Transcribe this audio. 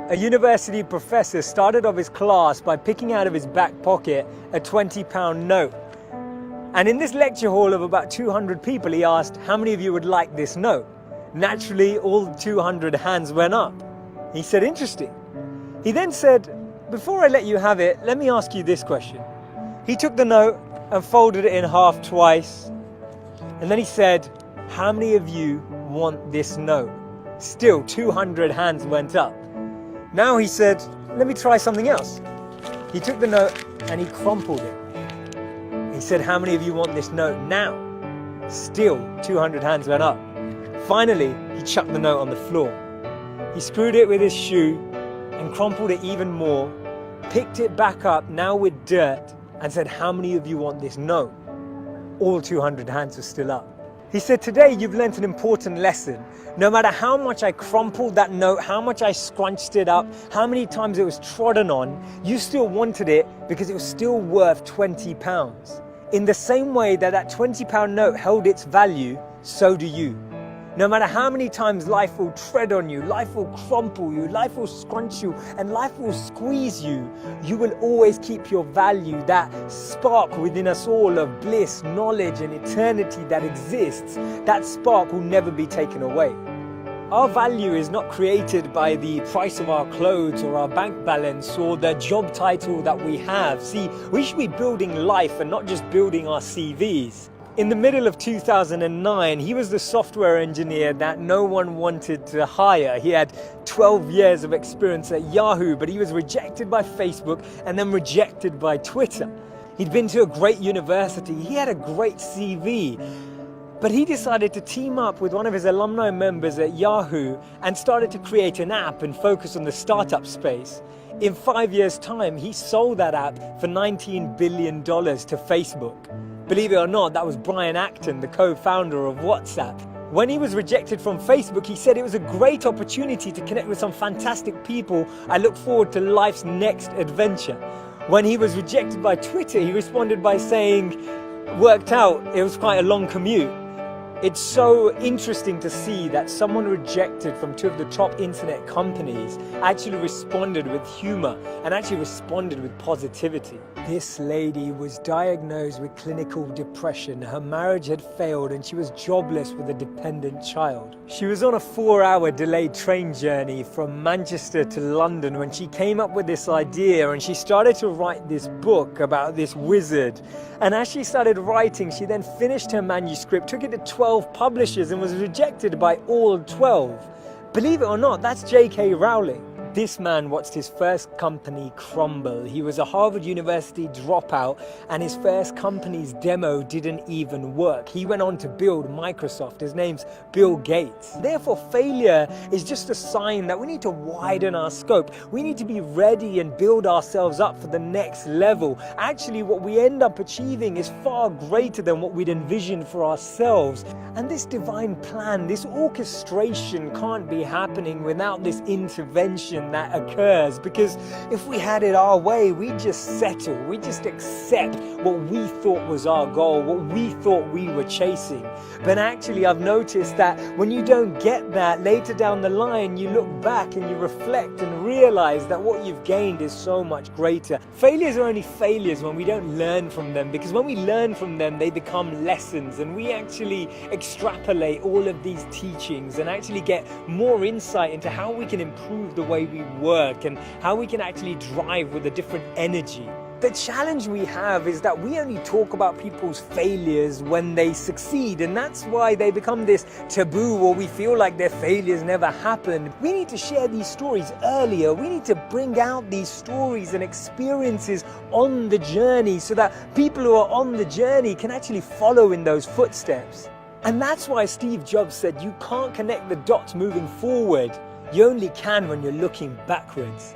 A university professor started off his class by picking out of his back pocket a £20 note. And in this lecture hall of about 200 people, he asked, how many of you would like this note? Naturally, all 200 hands went up. He said, interesting. He then said, before I let you have it, let me ask you this question. He took the note and folded it in half twice. And then he said, how many of you want this note? Still, 200 hands went up. Now he said, let me try something else. He took the note and he crumpled it. He said, how many of you want this note now? Still, 200 hands went up. Finally, he chucked the note on the floor. He screwed it with his shoe and crumpled it even more, picked it back up, now with dirt, and said, how many of you want this note? All 200 hands were still up. He said, today you've learnt an important lesson. No matter how much I crumpled that note, how much I scrunched it up, how many times it was trodden on, you still wanted it because it was still worth £20. In the same way that that £20 note held its value, so do you. No matter how many times life will tread on you, life will crumple you, life will scrunch you, and life will squeeze you, you will always keep your value, that spark within us all of bliss, knowledge, and eternity that exists. That spark will never be taken away. Our value is not created by the price of our clothes or our bank balance or the job title that we have. See, we should be building life and not just building our CVs. In the middle of 2009, he was the software engineer that no one wanted to hire. He had 12 years of experience at Yahoo, but he was rejected by Facebook and then rejected by Twitter. He'd been to a great university. He had a great CV. But he decided to team up with one of his alumni members at Yahoo and started to create an app and focus on the startup space. In 5 years' time, he sold that app for $19 billion to Facebook. Believe it or not, that was Brian Acton, the co-founder of WhatsApp. When he was rejected from Facebook, he said it was a great opportunity to connect with some fantastic people. I look forward to life's next adventure. When he was rejected by Twitter, he responded by saying, worked out, it was quite a long commute. It's so interesting to see that someone rejected from two of the top internet companies actually responded with humor and actually responded with positivity. This lady was diagnosed with clinical depression. Her marriage had failed and she was jobless with a dependent child. She was on a 4-hour delayed train journey from Manchester to London when she came up with this idea, and she started to write this book about this wizard. And as she started writing, she then finished her manuscript, took it to 12 publishers and was rejected by all 12. Believe it or not, that's J.K. Rowling. This man watched his first company crumble. He was a Harvard University dropout and his first company's demo didn't even work. He went on to build Microsoft. His name's Bill Gates. Therefore, failure is just a sign that we need to widen our scope. We need to be ready and build ourselves up for the next level. Actually, what we end up achieving is far greater than what we'd envisioned for ourselves. And this divine plan, this orchestration can't be happening without this intervention that occurs, because if we had it our way, we'd just settle, we just accept what we thought was our goal, what we thought we were chasing. But actually, I've noticed that when you don't get that, later down the line, you look back and you reflect and realize that what you've gained is so much greater. Failures are only failures when we don't learn from them, because when we learn from them, they become lessons, and we actually extrapolate all of these teachings and actually get more insight into how we can improve the way we work and how we can actually drive with a different energy. The challenge we have is that we only talk about people's failures when they succeed, and that's why they become this taboo, or we feel like their failures never happened. We need to share these stories earlier. We need to bring out these stories and experiences on the journey so that people who are on the journey can actually follow in those footsteps. And that's why Steve Jobs said you can't connect the dots moving forward. You only can when you're looking backwards.